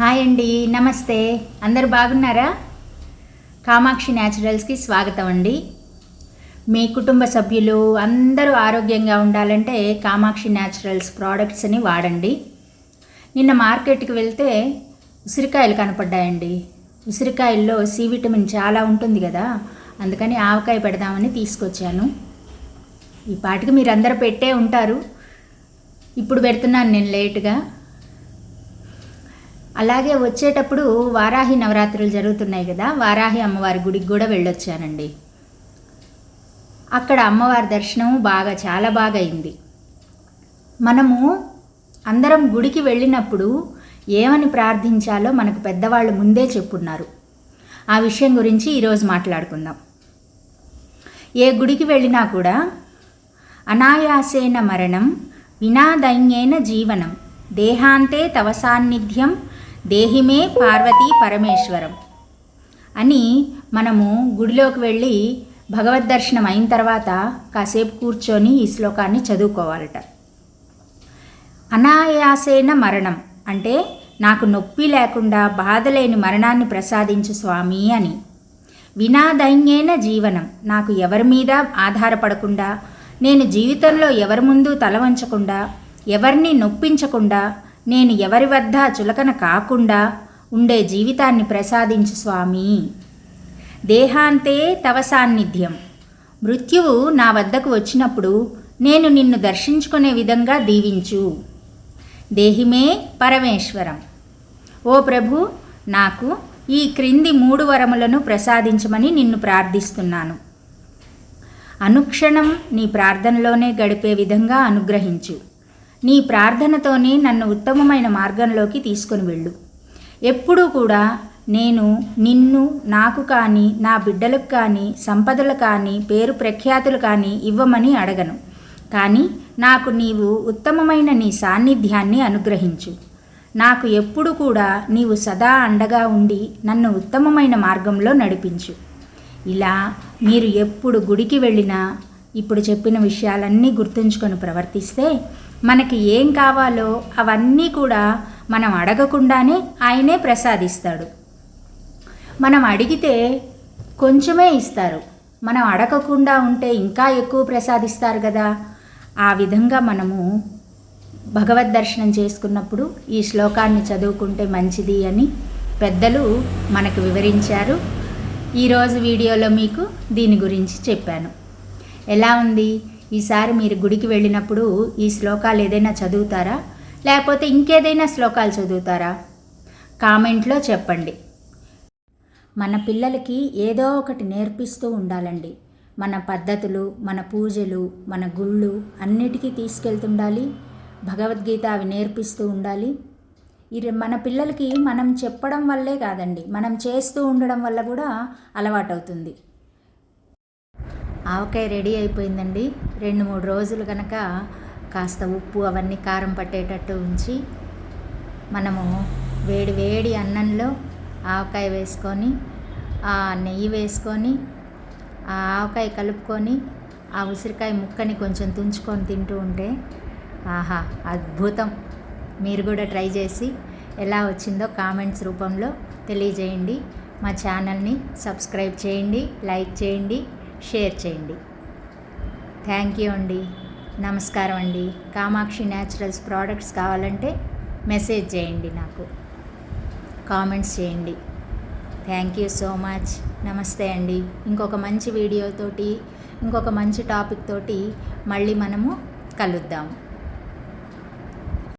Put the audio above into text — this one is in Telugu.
హాయ్ అండి, నమస్తే. అందరూ బాగున్నారా? కామాక్షి న్యాచురల్స్కి స్వాగతం అండి. మీ కుటుంబ సభ్యులు అందరూ ఆరోగ్యంగా ఉండాలంటే కామాక్షి న్యాచురల్స్ ప్రోడక్ట్స్ని వాడండి. నిన్న మార్కెట్కి వెళ్తే ఉసిరికాయలు కనపడ్డాయండి. ఉసిరికాయల్లో సి విటమిన్ చాలా ఉంటుంది కదా, అందుకని ఆవకాయ పెడదామని తీసుకొచ్చాను. ఈ పాటికి మీరు అందరూ పెట్టే ఉంటారు, ఇప్పుడు పెడుతున్నాను నేను లేటుగా. అలాగే వచ్చేటప్పుడు వారాహి నవరాత్రులు జరుగుతున్నాయి కదా, వారాహి అమ్మవారి గుడికి కూడా వెళ్ళొచ్చానండి. అక్కడ అమ్మవారి దర్శనం చాలా బాగా అయింది. మనము అందరం గుడికి వెళ్ళినప్పుడు ఏమని ప్రార్థించాలో మనకు పెద్దవాళ్ళు ముందే చెప్పున్నారు. ఆ విషయం గురించి ఈరోజు మాట్లాడుకుందాం. ఏ గుడికి వెళ్ళినా కూడా అనాయాసేన మరణం వినాదైన్యేన జీవనం దేహాంతే తవ సాన్నిధ్యం దేహిమే పార్వతీ పరమేశ్వరం అని మనము గుడిలోకి వెళ్ళి భగవద్ దర్శనం అయిన తర్వాత కాసేపు కూర్చొని ఈ శ్లోకాన్ని చదువుకోవాలట. అనాయాసేన మరణం అంటే నాకు నొప్పి లేకుండా బాధ లేని మరణాన్ని ప్రసాదించు స్వామి అని. వినాదైన్యేన జీవనం నాకు ఎవరి మీద ఆధారపడకుండా, నేను జీవితంలో ఎవరి ముందు తల వంచకుండా, ఎవరిని నొప్పించకుండా, నేను ఎవరి వద్ద చులకన కాకుండా ఉండే జీవితాన్ని ప్రసాదించు స్వామి. దేహాంతే తవ సాన్నిధ్యం మృత్యువు నా వద్దకు వచ్చినప్పుడు నేను నిన్ను దర్శించుకునే విధంగా దీవించు. దేహిమే పరమేశ్వరం ఓ ప్రభు, నాకు ఈ క్రింది 3 వరములను ప్రసాదించమని నిన్ను ప్రార్థిస్తున్నాను. అనుక్షణం నీ ప్రార్థనలోనే గడిపే విధంగా అనుగ్రహించు. నీ ప్రార్థనతోనే నన్ను ఉత్తమమైన మార్గంలోకి తీసుకొని వెళ్ళు. ఎప్పుడూ కూడా నేను నిన్ను నాకు కానీ, నా బిడ్డలకు కానీ, సంపదలు కానీ, పేరు ప్రఖ్యాతులు కానీ ఇవ్వమని అడగను. కానీ నాకు నీవు ఉత్తమమైన నీ సాన్నిధ్యాన్ని అనుగ్రహించు. నాకు ఎప్పుడు కూడా నీవు సదా అండగా ఉండి నన్ను ఉత్తమమైన మార్గంలో నడిపించు. ఇలా మీరు ఎప్పుడు గుడికి వెళ్ళినా ఇప్పుడు చెప్పిన విషయాలన్నీ గుర్తుంచుకొని ప్రవర్తిస్తే మనకి ఏం కావాలో అవన్నీ కూడా మనం అడగకుండానే ఆయనే ప్రసాదిస్తాడు. మనం అడిగితే కొంచెమే ఇస్తారు, మనం అడగకుండా ఉంటే ఇంకా ఎక్కువ ప్రసాదిస్తారు కదా. ఆ విధంగా మనము భగవద్ దర్శనం చేసుకున్నప్పుడు ఈ శ్లోకాన్ని చదువుకుంటే మంచిది అని పెద్దలు మనకు వివరించారు. ఈరోజు వీడియోలో మీకు దీని గురించి చెప్పాను. ఎలా ఉంది? ఈసారి మీరు గుడికి వెళ్ళినప్పుడు ఈ శ్లోకాలు ఏదైనా చదువుతారా, లేకపోతే ఇంకేదైనా శ్లోకాలు చదువుతారా? కామెంట్లో చెప్పండి. మన పిల్లలకి ఏదో ఒకటి నేర్పిస్తూ ఉండాలండి. మన పద్ధతులు, మన పూజలు, మన గుళ్ళు అన్నిటికీ తీసుకెళ్తుండాలి. భగవద్గీత అవి నేర్పిస్తూ ఉండాలి. మన పిల్లలకి మనం చెప్పడం వల్లే కాదండి, మనం చేస్తూ ఉండడం వల్ల కూడా అలవాటవుతుంది. ఆవకాయ రెడీ అయిపోయిందండి. 2-3 రోజులు కనుక కాస్త ఉప్పు అవన్నీ కారం పట్టేటట్టు ఉంచి మనము వేడి వేడి అన్నంలో ఆవకాయ వేసుకొని, ఆ నెయ్యి వేసుకొని, ఆ ఆవకాయ కలుపుకొని, ఆ ఉసిరికాయ ముక్కని కొంచెం తుంచుకొని తింటూ ఉంటే ఆహా అద్భుతం. మీరు కూడా ట్రై చేసి ఎలా వచ్చిందో కామెంట్స్ రూపంలో తెలియజేయండి. మా ఛానల్ని సబ్స్క్రైబ్ చేయండి, లైక్ చేయండి, షేర్ చేయండి. థ్యాంక్ యూ అండి. నమస్కారం అండి. కామాక్షి న్యాచురల్స్ ప్రోడక్ట్స్ కావాలంటే మెసేజ్ చేయండి, నాకు కామెంట్స్ చేయండి. Thank you so much. నమస్తే అండి. ఇంకొక మంచి వీడియోతోటి, ఇంకొక మంచి టాపిక్ తోటి మళ్ళీ మనము కలుద్దాము.